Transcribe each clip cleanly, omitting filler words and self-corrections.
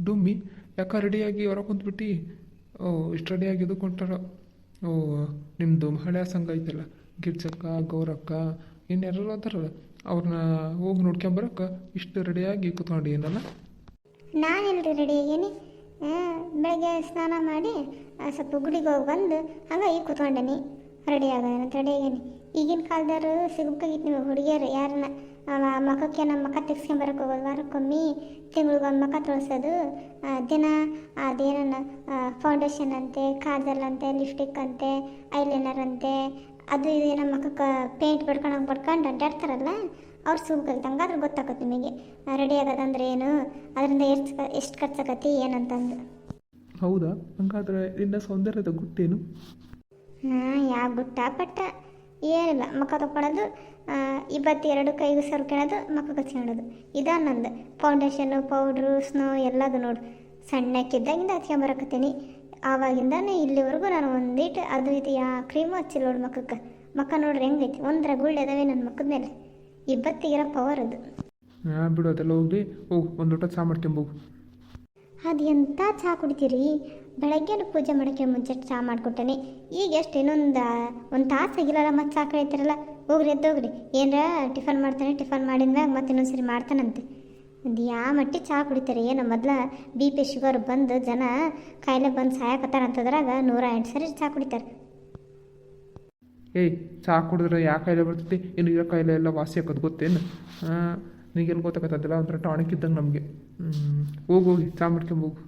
ಡುಮ್ಮಿ ಯಾಕೆ ರೆಡಿಯಾಗಿ ಹೊರಗೆ ಕುಂತ್ಬಿಟ್ಟು ಓ ಇಷ್ಟು ರೆಡಿಯಾಗಿ ಇದು ಕೊಂಟಾರ. ಓ ನಿಮ್ಮದು ಹಳೆಯ ಸಂಘ ಐತಲ್ಲ, ಗಿರ್ಜಕ್ಕ ಗೌರಕ್ಕ ಇನ್ನೆಲ್ಲರೂ ಅದಾರಲ್ಲ, ಅವ್ರನ್ನ ಹೋಗಿ ನೋಡ್ಕೊಂಬರಕ್ಕೆ ಇಷ್ಟು ರೆಡಿಯಾಗಿ ಕೂತ್ಕೊಂಡು ಏನಲ್ಲ. ನಾನೆಲ್ಲರಿ ರೆಡಿ ಆಗೀನಿ. ಬೆಳಗ್ಗೆ ಸ್ನಾನ ಮಾಡಿ ಸ್ವಲ್ಪ ಗುಡಿಗೆ ಹೋಗಿ ಬಂದು ಹಂಗೆ ಈಗ ಕೂತ್ಕೊಂಡೇನಿ. ರೆಡಿ ಆಗೋಣ ರೆಡಿ ಆಗೀನಿ. ಈಗಿನ ಕಾಲದವ್ರು ಸಿಗ್ಬೇಕಾಗಿತ್ತು ನೀವು ಹುಡುಗಿಯರು ಯಾರನ್ನ ಮಖಕ್ಕೆ ನಮ್ಮ ಮಖ ತೆಗ್ಸ್ಕೊಂಬರಕ್ಕೆ ಹೋಗೋದು, ವಾರಕ್ಕೊಮ್ಮೆ ತಿಂಗಳಿಗೊಂದು ಮಖ ತೊಳ್ಸೋದು, ದಿನ ಅದೇನ ಫೌಂಡೇಶನ್ ಅಂತೆ, ಕಾಜಲ್ ಅಂತೆ, ಲಿಪ್ಸ್ಟಿಕ್ ಅಂತೆ, ಐಲೈನರ್ ಅಂತೆ, ಅದು ಇದು ಏನೋ ಮಖಕ್ಕೆ ಪೇಂಟ್ ಬಡ್ಕೊಂಡು ಅಡ್ಡಾಡ್ತಾರಲ್ಲ, ಅವ್ರು ಸಿಗ್ಬೇಕಾಗಿತ್ತು. ಹಂಗಾದ್ರೆ ಗೊತ್ತಾಗತ್ತೆ ನಿಮಗೆ ರೆಡಿ ಆಗೋದಂದ್ರೆ ಏನು, ಅದರಿಂದ ಎಷ್ಟು ಖರ್ಚಾಗತ್ತೆ ಏನಂತಂದು. ಹೌದಾ? ಹಂಗಾದ್ರೆ ನಿನ್ನ ಸೌಂದರ್ಯದ ಗುಟ್ಟೇನು? ಯಾವ ಗುಟ್ಟ ಪಟ್ಟ ಏನಿಲ್ಲ. ಮುಖ ತಗೊಳ್ಳೋದು, ಇವತ್ತು 2 ಕೈಗೂ ಸರ್ಕೊಳ್ಳೋದು, ಮುಖ ಹಚ್ಕೊಳ್ಳೋದು, ಇದ ನಂದು. ಫೌಂಡೇಶನ್ನು ಪೌಡ್ರು ಸ್ನೋ ಎಲ್ಲದು ನೋಡು. ಸಣ್ಣಕ್ಕಿದ್ದಾಗಿಂದ ಹಚ್ಕೊಂಬರಕತ್ತೀನಿ. ಆವಾಗಿಂದಾನೆ ಇಲ್ಲಿವರೆಗೂ ನಾನು ಒಂದೀಟು ಅದು ಇದು ಕ್ರೀಮು ಹಚ್ಚಿಲ್ಲ ನೋಡು ಮುಖಕ್ಕೆ. ಮುಖ ನೋಡ್ರಿ ಹೆಂಗೈತಿ, ಒಂದರ ಗುಳ್ಳೆ ಅದಾವೆ ನನ್ನ ಮುಖದ ಮೇಲೆ. ಇವತ್ತಿಗಿರೋ ಪವರ್ ಅದು. ಬಿಡು ಅದೆಲ್ಲ ಹೋಗ್ಲಿ, ಹೋಗು ಒಂದು ಊಟ ಚಹಾ ಮಾಡ್ಕೊಂಬೋಗು. ಅದು ಎಂಥ ಚಹಾ ಕುಡಿತೀರಿ? ಬೆಳಗ್ಗೆನೂ ಪೂಜೆ ಮಾಡೋಕ್ಕೆ ಮುಂಚೆ ಚಹಾ ಮಾಡಿಕೊಟ್ಟೇನೆ. ಈಗ ಎಷ್ಟು ಒಂದು ತಾಸು ಆಗಿಲ್ಲಲ್ಲ, ಮತ್ತೆ ಚಹಾ ಕಳೀತಾರಲ್ಲ. ಹೋಗ್ರಿ ಎದ್ದೋಗ್ರಿ, ಏನರ ಟಿಫನ್ ಮಾಡ್ತಾನೆ, ಟಿಫನ್ ಮಾಡಿದ್ಮ್ಯಾಗ ಮತ್ತೆ ಇನ್ನೊಂದು ಸರಿ ಮಾಡ್ತಾನಂತೆ. ಅದು ಯಾವ ಮಟ್ಟಿ ಚಹಾ ಕುಡಿತಾರೆ ಏನೋ. ಮೊದಲ BP ಶುಗರ್ ಬಂದು ಜನ ಕಾಯಿಲೆ ಬಂದು ಸಾಯಕತ್ತಾರಂತದ್ರಾಗ 108 ಸರಿ ಚಹಾ ಕುಡಿತಾರೆ. ಏಯ್, ಚಹಾ ಕುಡಿದ್ರೆ ಯಾವ ಕಾಯಿಲೆ ಬರ್ತೈತಿ? ಇನ್ನು ಇರೋ ಕಾಯಿಲೆ ಎಲ್ಲ ವಾಸಿ ಹಾಕೋದು ಗೊತ್ತೇನು? ನೀಗೆಲ್ಲಿ ಗೊತ್ತಾಗತ್ತದಲ್ಲ, ಒಂಥರ ಟಾಣಿಕ್ ಇದ್ದಂಗೆ ನಮಗೆ. ಹೋಗಿ ಚಹಾ ಮಾಡ್ಕೊಂಬೋಗು.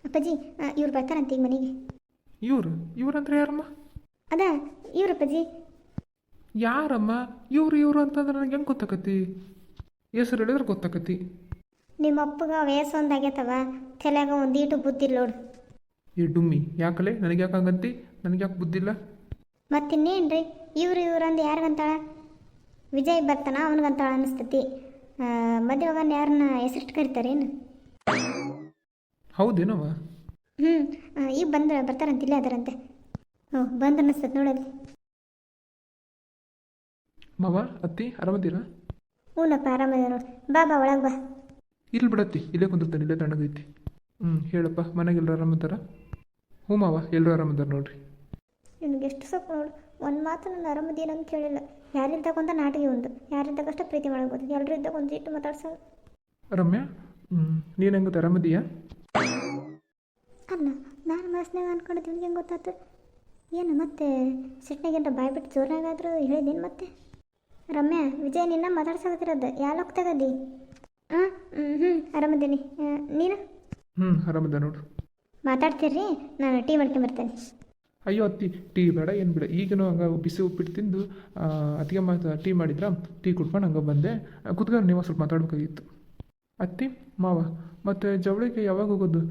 ಅಪ್ಪಾಜಿ, ಇವ್ರು ಬರ್ತಾರಂತ ಈಗ ಮನೆಗೆ. ಇವ್ರಂದ್ರೆ ಯಾರಮ್ಮ? ಅದ ಇವ್ರಪ್ಪಾಜಿ. ಯಾರಮ್ಮ ಇವ್ರು ಅಂತಂದ್ರೆ ನನಗೆ ಹೆಂಗೆ ಗೊತ್ತಾಕತಿ? ಹೆಸರು ಹೇಳಿದ್ರೆ ಗೊತ್ತಾಕತಿ. ನಿಮ್ಮ ಅಪ್ಪಗ ವಯಸ್ಸೊಂದು ಆಗೈತವ, ತಲೆಯಾಗ ಒಂದೀಟು ಬುದ್ಧಿ ನೋಡು. ಈ ಡುಮ್ಮಿ ಯಾಕಲೆ ನನಗೆ ಯಾಕೆ ಹಂಗಂತಿ? ನನಗೆ ಯಾಕೆ ಬುದ್ಧಿಲ್ಲ? ಮತ್ತಿನ್ನೇನ್ರಿ ಇವ್ರು ಅಂದು ಯಾರಿಗಂತಾಳ? ವಿಜಯ್ ಬರ್ತಾನ ಅವನಿಗಂತಾಳ ಅನಿಸ್ತತಿ. ಮದುವೆಗನ್ನ ಯಾರನ್ನ ಹೆಸರಿಟ್ಟು ಕರಿತಾರೇನು? ಹೌದೇನವ? ಈಗ ಬರ್ತಾರಂತ, ಇಲ್ಲೇ ಅದರಂತೆ. ಬಂದು ಅನ್ನಿಸ್ತದೆ ನೋಡಲ್ಲಿ. ಮಾವ, ಅತ್ತಿ ಆರಾಮದ್ದೀರಾ? ಹ್ಞೂನಪ್ಪ ಆರಾಮದ ನೋಡಿ. ಬಾ ಒಳಗೆ ಬಾ. ಇಲ್ಲಿ ಬಿಡತ್ತಿ, ಇಲ್ಲೇ ಕುಂದಿರ್ತಾನೆ, ಇಲ್ಲೇ ತಣ್ಣಗೈತಿ. ಹೇಳಪ್ಪ, ಮನೆಗೆ ಎಲ್ಲರೂ ಆರಾಮದಾರ? ಹ್ಞೂ ಮಾವ, ಎಲ್ಲರೂ ಆರಾಮದಾರ ನೋಡ್ರಿ. ನಿನಗೆ ಎಷ್ಟು ಸೊಪ್ಪು ನೋಡು, ಒಂದು ಮಾತು ನನ್ನ ಆರಾಮದೇನಂತ ಕೇಳಿಲ್ಲ. ಯಾರಿದ್ದಾಗ ಒಂದು ನಾಟಿಗೆ ಒಂದು, ಯಾರಿದ್ದಾಗಷ್ಟ ಪ್ರೀತಿ ಮಾಡ್ಬೋದು, ಎಲ್ಲರೂ ಇದ್ದಾಗ ಒಂದು ಇಟ್ಟು ಮಾತಾಡ್ಸೋದು. ರಮ್ಯಾ, ನೀನು ಹೆಂಗತ್ತೆ, ಆರಾಮದೀಯಾ? ಅಲ್ಲ, ನಾನು ಮನಸ್ನಾಗ ಅನ್ಕೊಂಡಿದ್ದು ನಿಮ್ಗೆ ಹೆಂಗೆ ಗೊತ್ತಾಯ್ತು? ಏನು ಮತ್ತೆ ಸಿಟ್ನಾಗೇನ್ರ ಬಾಯ್ಬಿಟ್ಟು ಜೋರಾಗಾದರೂ ಹೇಳಿದ್ದೇನು ಮತ್ತೆ? ರಮ್ಯಾ, ವಿಜಯ್ ನಿನ್ನ ಮಾತಾಡ್ಸಕತ್ತಿರೋದು ಯಾವ ಹೋಗ್ತಾಗದಿ? ಆರಾಮದ್ದೀನಿ. ನೀನು? ಆರಾಮದ ನೋಡು. ಮಾತಾಡ್ತೀರಿ, ನಾನು ಟೀ ಮಾಡ್ಕೊಂಬರ್ತೇನೆ. ಅಯ್ಯೋ ಅತ್ತಿ, ಟೀ ಬೇಡ ಏನು ಬೇಡ. ಈಗನೂ ಹಂಗೆ ಬಿಸಿ ಉಪ್ಪಿಟ್ಟು ತಿಂದು ಅತ್ತಿಗೆ ಟೀ ಮಾಡಿದ್ರ, ಟೀ ಕುಡ್ಕೊಂಡು ಹಂಗೆ ಬಂದೆ. ಕುತ್ಕೊಂಡು ನೀವು ಸ್ವಲ್ಪ ಮಾತಾಡ್ಬೇಕಾಗಿತ್ತು. ಅತ್ತಿ ಮಾವ, ಮತ್ತು ಜವಳಿಗೆ ಯಾವಾಗ ಹೋಗೋದು?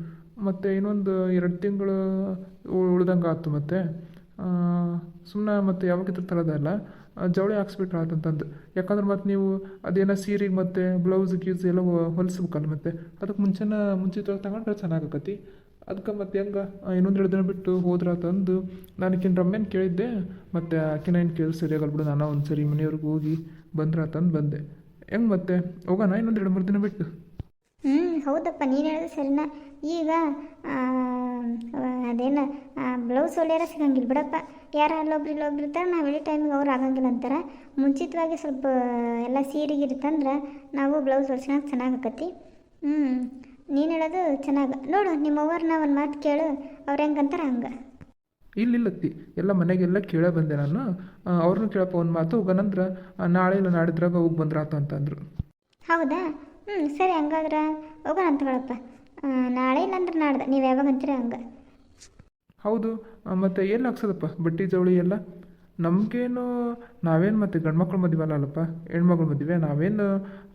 ಮತ್ತು ಇನ್ನೊಂದು 2 ತಿಂಗಳು ಉಳ್ದಂಗೆ ಆಯ್ತು. ಮತ್ತು ಸುಮ್ಮನೆ ಮತ್ತೆ ಯಾವಾಗಿದ್ರು ತರೋದಲ್ಲ, ಜವಳಿ ಹಾಕ್ಸ್ಬಿಟ್ರೆ ಆತಂತಂದು. ಯಾಕಂದ್ರೆ ಮತ್ತು ನೀವು ಅದೇನೋ ಸೀರೆಗೆ ಮತ್ತು ಬ್ಲೌಸ್ ಗೀಸ್ ಎಲ್ಲ ಹೊಲಿಸ್ಬೇಕಲ್ಲ, ಮತ್ತು ಅದಕ್ಕೆ ಮುಂಚಿತವಾಗಿ ತಗೊಂಡ್ರೆ ಚೆನ್ನಾಗಕತಿ. ಅದಕ್ಕೆ ಮತ್ತೆ ಹೆಂಗೆ ಇನ್ನೊಂದು 2 ದಿನ ಬಿಟ್ಟು ಹೋದ್ರೆ ತಂದು ನಾನು ರಮ್ಯನ ಕೇಳಿದ್ದೆ. ಮತ್ತು ಆಕಿನ ಏನು ಕೇಳಿ ಸರಿಯಾಗಲ್ಲ ಬಿಡು, ನಾನು ಒಂದು ಸರಿ ಮನೆಯವ್ರಿಗೆ ಹೋಗಿ ಬಂದ್ರೆ ತಂದು ಬಂದೆ. ಹೆಂಗೆ ಮತ್ತೆ ಹೋಗೋಣ ಇನ್ನೊಂದು 2-3 ದಿನ ಬಿಟ್ಟು? ಹೌದಪ್ಪ, ನೀನು ಹೇಳಿದ್ರೆ ಸರಿನಾ. ಈಗ ಅದೇನು ಬ್ಲೌಸ್ ಹೊಲಿಯಾರ ಸಿಗಂಗಿಲ್ಲ ಬಿಡಪ್ಪ. ಯಾರ ಅಲ್ಲೊಬ್ರು ಇರ್ತಾರೆ, ನಾವು ಹೇಳಿ ಟೈಮಿಗೆ ಅವ್ರು ಆಗಂಗಿಲ್ಲ ಅಂತಾರೆ. ಮುಂಚಿತವಾಗಿ ಸ್ವಲ್ಪ ಎಲ್ಲ ಸೀರೆಗಿರಿ ತಂದ್ರೆ ನಾವು ಬ್ಲೌಸ್ ಹೊಲ್ಸ್ಕೊಳಕ್ಕೆ ಚೆನ್ನಾಗಕತಿ. ನೀನು ಹೇಳೋದು ಚೆನ್ನಾಗಿ ನೋಡು. ನಿಮ್ಮ ಅವ್ರನ್ನ ಒಂದು ಮಾತು ಕೇಳು, ಅವ್ರು ಹೆಂಗಂತಾರೆ ಹಂಗೆ. ಇಲ್ಲತ್ತಿ, ಎಲ್ಲ ಮನೆಗೆಲ್ಲ ಕೇಳೇ ಬಂದೆ ನಾನು. ಅವ್ರನ್ನೂ ಕೇಳಪ್ಪ ಒಂದು ಮಾತು, ಹೋಗೋಣಂದ್ರೆ ನಾಳೆ ಇಲ್ಲ ನಾಡಿದ್ರಾಗ ಹೋಗಿ ಬಂದ್ರೆ ಆತ ಅಂತಂದರು. ಹೌದಾ? ಸರಿ, ಹಂಗಾದ್ರೆ ಹೋಗೋಣ ಅಂತ ಹೇಳಪ್ಪ. ನಾಳೆ ಇಲ್ಲಾಂದ್ರೆ ನಾಡ್ದೆ, ನೀವು ಯಾವಾಗ ಅಂತೀರಿ ಹಂಗೆ. ಹೌದು, ಮತ್ತು ಎಲ್ಲಿ ಹಾಕ್ಸೋದಪ್ಪ ಬಟ್ಟೆ ಜವಳಿ ಎಲ್ಲ? ನಮಗೇನು ನಾವೇನು ಮತ್ತು ಗಂಡ್ಮಕ್ಳು ಮದುವೆ ಅಲ್ಲಪ್ಪ, ಹೆಣ್ಮಕ್ಳು ಮದುವೆ. ನಾವೇನು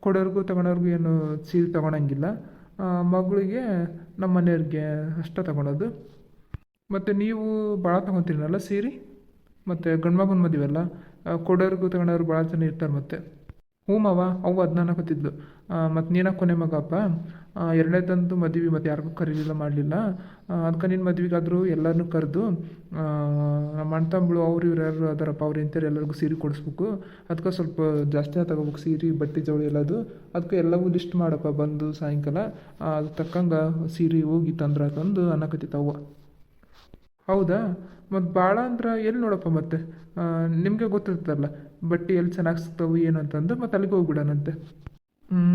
ಕೊಡೋರ್ಗೂ ತಗೊಳೋರ್ಗೂ ಏನು ಸೀರೆ ತೊಗೊಳಂಗಿಲ್ಲ. ಮಗಳಿಗೆ ನಮ್ಮ ಮನೆಯವ್ರಿಗೆ ಅಷ್ಟೇ ತೊಗೊಳೋದು. ಮತ್ತು ನೀವು ಭಾಳ ತೊಗೊತೀರಲ್ಲ ಸೀರೆ, ಮತ್ತು ಗಂಡ್ಮಗನ ಮದುವೆ ಅಲ್ಲ, ಕೊಡೋರ್ಗೂ ತಗೊಳೋರು ಭಾಳ ಜನ ಇರ್ತಾರೆ. ಮತ್ತು ಹ್ಞೂ ಮಾವ ಅವು ಅದನ್ನ ಅನ್ನಕತ್ತಿದ್ಲು. ಮತ್ತು ನೀನ ಕೊನೆ ಮಗಪ್ಪ, ಎರಡನೇದಂತೂ ಮದುವೆ ಮತ್ತು ಯಾರಿಗೂ ಕರೀಲಿಲ್ಲ ಮಾಡಲಿಲ್ಲ. ಅದಕ್ಕೆ ನಿನ್ನ ಮದ್ವೆಗಾದರೂ ಎಲ್ಲರನ್ನೂ ಕರೆದು ನಮ್ಮ ಅಣ್ಣ ತಮ್ಮಗಳು ಅವ್ರು ಇವ್ರು ಯಾರು ಅದಾರಪ್ಪ ಅವ್ರು ಇಂಥವ್ರು ಎಲ್ಲರಿಗೂ ಸೀರೆ ಕೊಡಿಸ್ಬೇಕು. ಅದಕ್ಕೆ ಸ್ವಲ್ಪ ಜಾಸ್ತಿ ತಗೋಬೇಕು ಸೀರೆ ಬಟ್ಟೆ ಜವಳಿ ಎಲ್ಲದು. ಅದಕ್ಕೆ ಎಲ್ಲವೂ ಲಿಸ್ಟ್ ಮಾಡಪ್ಪ ಬಂದು ಸಾಯಂಕಾಲ, ಅದು ತಕ್ಕಂಗೆ ಸೀರೆ ಹೋಗಿ ತಂದು ಅನ್ನಕತ್ತಿತ್ತವ್ವ. ಹೌದಾ? ಮತ್ತು ಭಾಳ ಅಂದ್ರೆ ಎಲ್ಲಿ ನೋಡಪ್ಪ ಮತ್ತೆ ನಿಮಗೆ ಗೊತ್ತಿರ್ತಲ್ಲ ಬಟ್ಟೆ ಎಲ್ಲಿ ಚೆನ್ನಾಗಿ ಸಿಗ್ತಾವೆ ಏನು ಅಂತಂದು ಮತ್ತು ಅಲ್ಲಿಗೆ ಹೋಗ್ಬಿಡೋಣಂತೆ.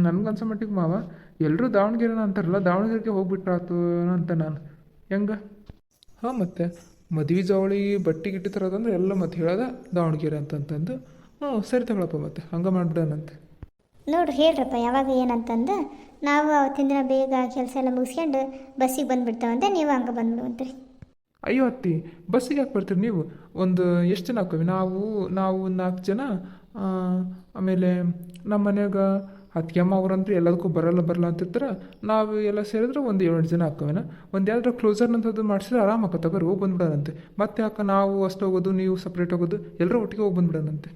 ನನಗನ್ಸೋ ಮಟ್ಟಿಗೆ ಮಾವ ಎಲ್ಲರೂ ದಾವಣಗೆರೆನ ಅಂತಾರಲ್ಲ, ದಾವಣಗೆರೆಗೆ ಹೋಗ್ಬಿಟ್ರಾತು ಅಂತ ನಾನು ಹೆಂಗೆ. ಹಾಂ ಮತ್ತೆ ಮದುವೆ ಜವಳಿ ಬಟ್ಟೆ ಗಿಟ್ಟಿ ತರೋದಂದ್ರೆ ಎಲ್ಲ ಮತ್ತೆ ಹೇಳೋದ ದಾವಣಗೆರೆ ಅಂತಂತಂದು. ಹ್ಞೂ ಸರಿ ತಗೊಳಪ್ಪ ಮತ್ತೆ ಹಂಗೆ ಮಾಡಿಬಿಡೋಣಂತೆ. ನೋಡ್ರಿ ಹೇಳ್ರಪ್ಪ ಯಾವಾಗ ಏನಂತಂದು ನಾವು ಅವತ್ತಿನ ದಿನ ಬೇಗ ಕೆಲಸ ಎಲ್ಲ ಮುಗಿಸ್ಕೊಂಡು ಬಸ್ಸಿಗೆ ಬಂದುಬಿಡ್ತಾವಂತೆ, ನೀವು ಹಂಗೆ ಬಂದ್ಬಿಡುವಂತ್ರಿ. ಅಯ್ಯೋ ಅತ್ತಿ, ಬಸ್ಸಿಗೆ ಯಾಕೆ ಬರ್ತೀರಿ ನೀವು? ಒಂದು ಎಷ್ಟು ಜನ ಹಾಕವಿ ನಾವು 4 ಜನ. ಆಮೇಲೆ ನಮ್ಮ ಮನ್ಯಾಗ ಅತ್ತಿಗೆಮ್ಮ ಅವ್ರಂತೂ ಎಲ್ಲದಕ್ಕೂ ಬರಲ್ಲ ಅಂತಿರ್ತಾರೆ. ನಾವು ಎಲ್ಲ ಸೇರಿದ್ರೆ ಒಂದು 7 ಜನ ಹಾಕವೇನ. ಒಂದು ಯಾವ್ದಾರ ಕ್ಲೋಸರ್ನಂಥದ್ದು ಮಾಡಿಸಿದ್ರೆ ಆರಾಮ ತಗೋರಿ ಹೋಗಿ ಬಂದ್ಬಿಡೋಣಂತೆ. ಮತ್ತೆ ಯಾಕೆ ನಾವು ಅಷ್ಟು ಹೋಗೋದು ನೀವು ಸಪ್ರೇಟ್ ಹೋಗೋದು, ಎಲ್ಲರೂ ಒಟ್ಟಿಗೆ ಹೋಗಿ ಬಂದ್ಬಿಡೋಣಂತೆ.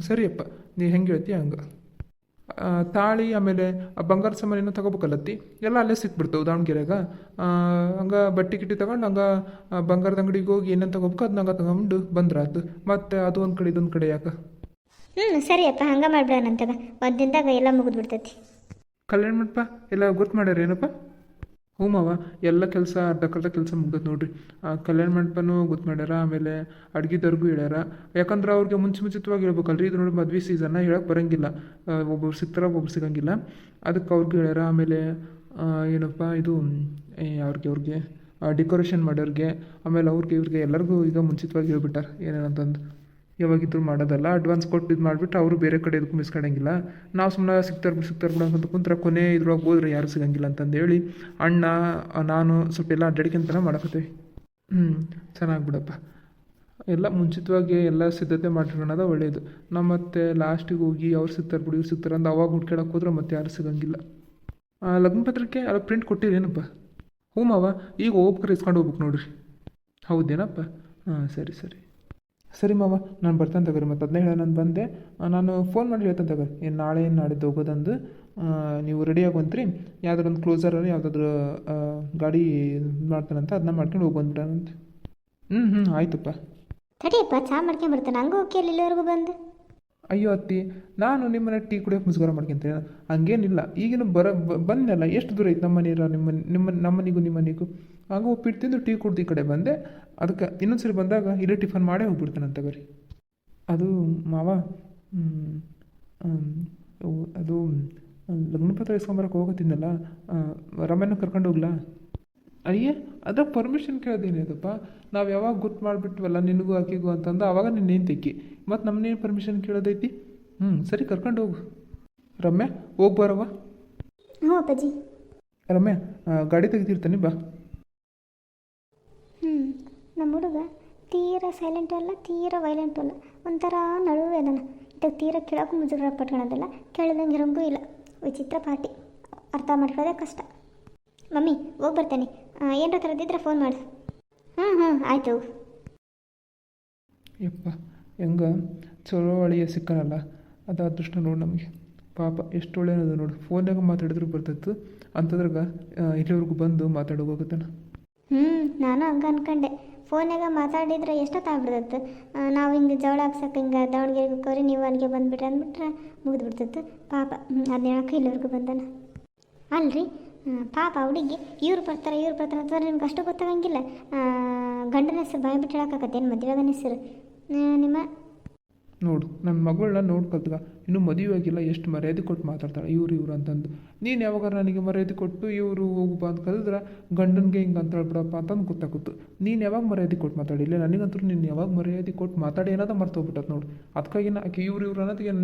ಸರಿಯಪ್ಪ, ನೀವು ಹೆಂಗೆ ಹೇಳ್ತೀಯ ಹಂಗೆ. ತಾಳಿ ಆಮೇಲೆ ಬಂಗಾರ ಸಾಮಾನು ಏನೋ ತೊಗೋಬೇಕಲ್ಲತ್ತಿ, ಎಲ್ಲ ಅಲ್ಲೇ ಸಿಕ್ಬಿಡ್ತಾವೆ ದಾವಣಗೆರೆಗೆ. ಹಂಗೆ ಬಟ್ಟೆ ಗಿಟ್ಟಿ ತೊಗೊಂಡು ಹಂಗೆ ಬಂಗಾರದ ಅಂಗಡಿಗೆ ಹೋಗಿ ಏನೇನು ತೊಗೋಬೇಕು ಅದನ್ನ ಹಂಗೆ ತೊಗೊಂಡು ಬಂದ್ರಾತು. ಮತ್ತು ಅದು ಒಂದು ಕಡೆ ಇದೊಂದು ಕಡೆ ಯಾಕೆ. ಸರಿಯಪ್ಪ ಹಂಗೆ ಮಾಡ್ಬಿಡೋಣಂತಗ, ಒಂದು ದಿನದಾಗ ಎಲ್ಲ ಮುಗಿದ್ಬಿಡ್ತೈತಿ. ಕಲ್ಯಾಣ ಮಂಟಪ ಎಲ್ಲ ಗೊತ್ತು ಮಾಡ್ಯಾರ ಏನಪ್ಪ? ಹ್ಞೂ ಮಾವ, ಎಲ್ಲ ಕೆಲಸ ಅರ್ಧಕ್ಕರ್ಧ ಕೆಲಸ ಮುಗ್ದೈತೆ ನೋಡ್ರಿ. ಕಲ್ಯಾಣ ಮಂಟಪನೂ ಗೊತ್ತು ಮಾಡ್ಯಾರ, ಆಮೇಲೆ ಅಡ್ಗೆದವ್ರಿಗೂ ಹೇಳ್ಯಾರ. ಯಾಕಂದ್ರೆ ಅವ್ರಿಗೆ ಮುಂಚಿತವಾಗಿ ಹೇಳ್ಬೇಕಲ್ರಿ, ಇದು ನೋಡಿ ಮದ್ವೆ ಸೀಸನ್ನ ಹೇಳಕ್ಕೆ ಬರೋಂಗಿಲ್ಲ, ಒಬ್ಬರು ಸಿಗ್ತಾರ ಒಬ್ಬರು ಸಿಗೋಂಗಿಲ್ಲ. ಅದಕ್ಕೆ ಅವ್ರಿಗೆ ಹೇಳ್ಯಾರ. ಆಮೇಲೆ ಏನಪ್ಪ ಇದು ಅವ್ರಿಗೆ ಡೆಕೋರೇಷನ್ ಮಾಡೋರಿಗೆ, ಆಮೇಲೆ ಇವ್ರಿಗೆ ಎಲ್ಲರಿಗೂ ಈಗ ಮುಂಚಿತವಾಗಿ ಹೇಳ್ಬಿಟ್ಟಾರ ಏನೇನಂತಂದು. ಯಾವಾಗಿದ್ರು ಮಾಡೋದಲ್ಲ, ಅಡ್ವಾನ್ಸ್ ಕೊಟ್ಟು ಇದು ಮಾಡಿಬಿಟ್ಟು ಅವರು ಬೇರೆ ಕಡೆ ಇದಕ್ಕೂ ಮಿಸ್ಕೊಳಂಗಿಲ್ಲ. ನಾವು ಸುಮ್ಮನೆ ಸಿಗ್ತಾರೆ ಬಿಡು ಅಂತ ಕುಂತ್ರೆ ಕೊನೆ ಇದ್ರೊಳಗೆ ಹೋದ್ರೆ ಯಾರು ಸಿಗಂಗಿಲ್ಲ ಅಂತಂದೇಳಿ ಅಣ್ಣ ನಾನು ಸ್ವಲ್ಪ ಎಲ್ಲ ಅಡ್ಡಾಡಿಕೆಂತನ ಮಾಡಕತ್ತೀವಿ. ಚೆನ್ನಾಗಿ ಬಿಡಪ್ಪ, ಎಲ್ಲ ಮುಂಚಿತವಾಗಿ ಎಲ್ಲ ಸಿದ್ಧತೆ ಮಾಡಿರೋಣದ ಒಳ್ಳೆಯದು. ನಾವು ಮತ್ತೆ ಲಾಸ್ಟಿಗೆ ಹೋಗಿ ಅವ್ರು ಸಿಗ್ತಾರೆ ಬಿಡು ಇವ್ರು ಸಿಗ್ತಾರೆ ಅಂತ ಅವಾಗ ಹುಡ್ಕ್ಯಾಡಕ್ಕೆ ಹೋದ್ರೆ ಮತ್ತೆ ಯಾರು ಸಿಗಂಗಿಲ್ಲ. ಲಗ್ನ ಪತ್ರಿಕೆ ಅಲ್ಲ ಪ್ರಿಂಟ್ ಕೊಟ್ಟಿರೇನಪ್ಪ? ಹ್ಞೂ ಮಾವ, ಈಗ ಹೋಗ್ಬೇಕಾರೆ ಇಸ್ಕೊಂಡು ಹೋಗ್ಬೇಕು ನೋಡ್ರಿ. ಹೌದೇನಪ್ಪ? ಸರಿ ಮಾವ, ನಾನು ಬರ್ತಾನೆ ತಗೋರಿ. ಮತ್ತು ಅದನ್ನೇ ಹೇಳ ನಾನು ಬಂದೆ, ನಾನು ಫೋನ್ ಮಾಡಿ ಹೇಳ್ತಾನೆ ತಗೋರಿ. ಏನು ನಾಳೆ ನಾಡಿದ್ದು ಹೋಗೋದಂದು ನೀವು ರೆಡಿ ಆಗುವಂತ್ರಿ. ಯಾವುದಾದ್ರು ಒಂದು ಕ್ಲೋಸರಲ್ಲಿ ಯಾವುದಾದ್ರು ಗಾಡಿ ಮಾಡ್ತಾನಂತ ಅದನ್ನ ಮಾಡ್ಕೊಂಡು ಹೋಗಿ ಬಂದ್ಬಿಡೋಣಂತೆ. ಆಯ್ತಪ್ಪ. ತಡಿಯಪ್ಪ ಚಾ ಮಾಡ್ಕೊಂಬರ್ತಾನೆ, ಹಂಗೆ ಓಕೆ ಇಲ್ಲಿವರೆಗೂ ಬಂದು. ಅಯ್ಯೋ ಅತ್ತಿ, ನಾನು ನಿಮ್ಮನೆ ಟೀ ಕುಡಿಯೋಕೆ ಮುಸ್ಗಾರ ಮಾಡ್ಕೊಂತೀನಿ, ಹಂಗೇನಿಲ್ಲ. ಈಗಿನ ಬಂದೆಲ್ಲ ಎಷ್ಟು ದೂರ ಐತೆ ನಮ್ಮ ಮನೆಯ ನಮ್ಮ ಮನೆಗೂ ನಿಮ್ಮ ಮನೆಗೂ. ಹಂಗೆ ಉಪ್ಪಿಟ್ಟು ತಿಂದು ಟೀ ಕುಡ್ದು ಈ ಕಡೆ ಬಂದೆ. ಅದಕ್ಕೆ ಇನ್ನೊಂದು ಸರಿ ಬಂದಾಗ ಇಲ್ಲೇ ಟಿಫನ್ ಮಾಡೇ ಹೋಗ್ಬಿಡ್ತಾನೆ ಅಂತ ಬರೀ. ಅದು ಮಾವ, ಅದು ಲಗ್ನ ಪತ್ರ ಇಸ್ಕೊಂಬರಕ್ಕೆ ಹೋಗತ್ತಿದ್ದಲ್ಲ, ರಮ್ಯನ ಕರ್ಕೊಂಡು ಹೋಗ್ಲಾ? ಅಯ್ಯ, ಅದಾಗ ಪರ್ಮಿಷನ್ ಕೇಳೋದೇನಿದಪ್ಪ. ನಾವು ಯಾವಾಗ ಗೊತ್ತು ಮಾಡಿಬಿಟ್ವಲ್ಲ ನಿನಗೂ ಆಕೆಗೂ ಅಂತಂದು ಆವಾಗ ನಿನ್ನೇನು ತೆಕ್ಕಿ ಮತ್ತು ನಮ್ಮನ್ನೇನು ಪರ್ಮಿಷನ್ ಕೇಳೋದೈತಿ. ಸರಿ ಕರ್ಕೊಂಡು ಹೋಗು. ರಮ್ಯಾ ಹೋಗಿ ಬರವ್ವ. ಹ್ಞೂ ಅಪ್ಪಾಜಿ. ರಮ್ಯಾ ಗಾಡಿ ತೆಗಿತಿರ್ತಾನೆ ಬಾ. ನಮ್ಮ ಹುಡುಗ ತೀರ ಸೈಲೆಂಟು ಅಲ್ಲ, ತೀರ ವೈಲೆಂಟು ಅಲ್ಲ, ಒಂಥರ ನಡುವೆ ಅದನ್ನು. ಇದಾಗ ತೀರ ಕೇಳೋಕ್ಕೂ ಮುಜುಗರ ಪಟ್ಕೊಳೋದಿಲ್ಲ, ಕೇಳಿದಂಗೆ ಇರೋಂಗೂ ಇಲ್ಲ. ವಿಚಿತ್ರ ಪಾರ್ಟಿ, ಅರ್ಥ ಮಾಡ್ಕೊಳ್ಳೋದೇ ಕಷ್ಟ. ಮಮ್ಮಿ ಹೋಗಿ ಬರ್ತೇನೆ, ಏನರ ಥರದಿದ್ರೆ ಫೋನ್ ಮಾಡು. ಆಯಿತು. ಯಪ್ಪ, ಹೆಂಗ ಚಲೋ ಅಳಿಯ ಸಿಕ್ಕನಲ್ಲ, ಅದು ಅದೃಷ್ಟ ನೋಡಿ ನಮಗೆ. ಪಾಪ ಎಷ್ಟು ಒಳ್ಳೆಯದು ನೋಡು, ಫೋನ್ಯಾಗ ಮಾತಾಡಿದ್ರು ಬರ್ತೈತು ಅಂಥದ್ರಾಗ ಇಲ್ಲಿವರೆಗೂ ಬಂದು ಮಾತಾಡೋಗೋಗುತ್ತಾನ. ನಾನು ಹಂಗೆ ಅನ್ಕೊಂಡೆ, ಫೋನ್ಯಾಗ ಮಾತಾಡಿದ್ರೆ ಎಷ್ಟೊತ್ತಾಗ್ಬಿಡ್ತೈತೆ. ನಾವು ಹಿಂಗೆ ಜವಳ ಹಾಕ್ಸಕ್ಕೆ ಹಿಂಗೆ ದಾವಣಗೆರೆಗೆ ಹೋಗೋರಿ, ನೀವು ಅಲ್ಲಿಗೆ ಬಂದುಬಿಟ್ರೆ ಅಂದ್ಬಿಟ್ರೆ ಮುಗಿದ್ಬಿಡ್ತೈತೆ. ಪಾಪ ಅದನ್ನ ಹೇಳಕ್ಕೆ ಇಲ್ಲಿವರೆಗೂ ಬಂದಾನ. ಅಲ್ರಿ ಪಾಪ ಹುಡುಗಿ ಇವ್ರು ಬರ್ತಾರೆ ಅಂತಂದ್ರೆ ನಿಮ್ಗೆ ಅಷ್ಟು ಗೊತ್ತಾಗಂಗಿಲ್ಲ. ಗಂಡನ ಹೆಸರು ಬಾಯಿ ಬಿಟ್ಟು ಹೇಳೋಕ್ಕಾಗತ್ತೇನು? ಮದುವೆಗನ ಹೆಸರು ನಿಮ್ಮ ನೋಡು, ನನ್ನ ಮಗಳನ್ನ ನೋಡ್ಕೊಳ್ತಗ ಇನ್ನೂ ಮದುವೆ ಆಗಿಲ್ಲ, ಎಷ್ಟು ಮರ್ಯಾದೆ ಕೊಟ್ಟು ಮಾತಾಡ್ತಾಳೆ ಇವ್ರು ಅಂತಂದು. ನೀನು ಯಾವಾಗ ನನಗೆ ಮರ್ಯಾದೆ ಕೊಟ್ಟು ಇವರು ಹೋಗಪ್ಪ ಅಂತ ಕರೆದ್ರೆ ಗಂಡನಿಗೆ ಹಿಂಗೆ ಅಂತ ಹೇಳ್ಬಿಡಪ್ಪ ಅಂತಂದು ಗೊತ್ತಾಗುತ್ತೆ. ನೀನು ಯಾವಾಗ ಮರ್ಯಾದೆ ಕೊಟ್ಟು ಮಾತಾಡಿಲ್ಲ, ನನಗಂತೂ ನೀನು ಯಾವಾಗ ಮರ್ಯಾದೆ ಕೊಟ್ಟು ಮಾತಾಡಿ ಏನಾದ ಮರ್ತೋಗ್ಬಿಟ್ಟದು ನೋಡು. ಅದಕ್ಕಾಗಿ ಆಕೆ ಇವ್ರು ಅನ್ನೋದಕ್ಕೆ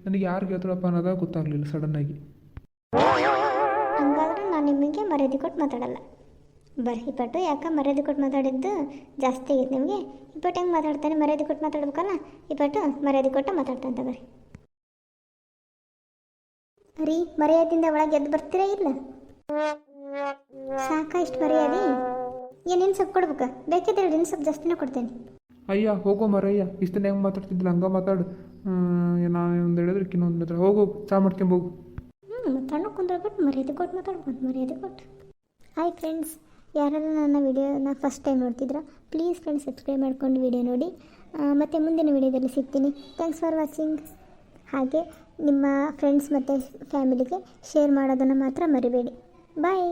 ನನಗೆ ಯಾರು ಹೇಳ್ತಾಳಪ್ಪ ಅನ್ನೋದಾಗ ಗೊತ್ತಾಗಲಿಲ್ಲ ಸಡನ್ನಾಗಿ. ಹಂಗಾದ್ರೆ ನಾನು ನಿಮಗೆ ಮರ್ಯಾದೆ ಕೊಟ್ಟು ಮಾತಾಡಲ್ಲ. ಬರ್ರಿ ಇಪ್ಪಟ್ಟು ಯಾಕೆ ಮರ್ಯಾದೆ ಕೊಟ್ಟು ಮಾತಾಡಿದ್ದು ಜಾಸ್ತಿ ಆಗೈತೆ ನಿಮಗೆ. ಇಪ್ಪಟ್ಟು ಹೆಂಗೆ ಮಾತಾಡ್ತಾನೆ, ಮರ್ಯಾದೆ ಕೊಟ್ಟು ಮಾತಾಡ್ಬೇಕಲ್ಲ. ಇಪ್ಪಟ್ಟು ಮರ್ಯಾದೆ ಕೊಟ್ಟು ಮಾತಾಡ್ತಾನೆ ಬರ್ರಿ. ರೀ ಮರ್ಯಾದೆಯಿಂದ ಒಳಗೆ ಎದ್ದು ಬರ್ತೀರಾ ಇಲ್ಲ? ಸಾಕ ಇಷ್ಟು ಮರ್ಯಾದೆ? ಏನೇನು ಸೊಪ್ಪು ಕೊಡ್ಬೇಕಾ? ಬೇಕಿದ್ರೆ ಇನ್ನು ಸ್ವಲ್ಪ ಜಾಸ್ತಿನೇ ಕೊಡ್ತೇನೆ. ಅಯ್ಯ ಹೋಗೋ ಮರಯ್ಯ, ಇಷ್ಟನ್ನ ಹೆಂಗೆ ಮಾತಾಡ್ತಿದ್ದಿಲ್ಲ ಹಂಗೆ ಮಾತಾಡು. ನಾನು ಒಂದು ಹೇಳಿದ್ರೆ ಮಾತಾಡ್ಬೇಕು ಇನ್ನೊಂದು ಹತ್ರ ಹೋಗು ಚಾ ಮಾಡ್ಕೊಂಬೋಗು. ಮಾತಾಡೋ ಕುಂದ್ರಬಿಟ್ಟು ಮರ್ಯಾದೆ ಕೊಟ್ಟು ಮಾತಾಡ್ಬೋದು, ಮರ್ಯಾದೆ ಕೊಟ್ಟು. ಹಾಯ್ ಫ್ರೆಂಡ್ಸ್, ಯಾರೆಲ್ಲ ನನ್ನ ವಿಡಿಯೋನ ಫಸ್ಟ್ ಟೈಮ್ ನೋಡ್ತಿದ್ರ ಪ್ಲೀಸ್ ಫ್ರೆಂಡ್ಸ್ ಸಬ್ಸ್ಕ್ರೈಬ್ ಮಾಡ್ಕೊಂಡು ವಿಡಿಯೋ ನೋಡಿ. ಮತ್ತು ಮುಂದಿನ ವಿಡಿಯೋದಲ್ಲಿ ಸಿಗ್ತೀನಿ. Thanks for watching. ಹಾಗೆ ನಿಮ್ಮ ಫ್ರೆಂಡ್ಸ್ ಮತ್ತು ಫ್ಯಾಮಿಲಿಗೆ ಶೇರ್ ಮಾಡೋದನ್ನು ಮಾತ್ರ ಮರಿಬೇಡಿ. ಬಾಯ್.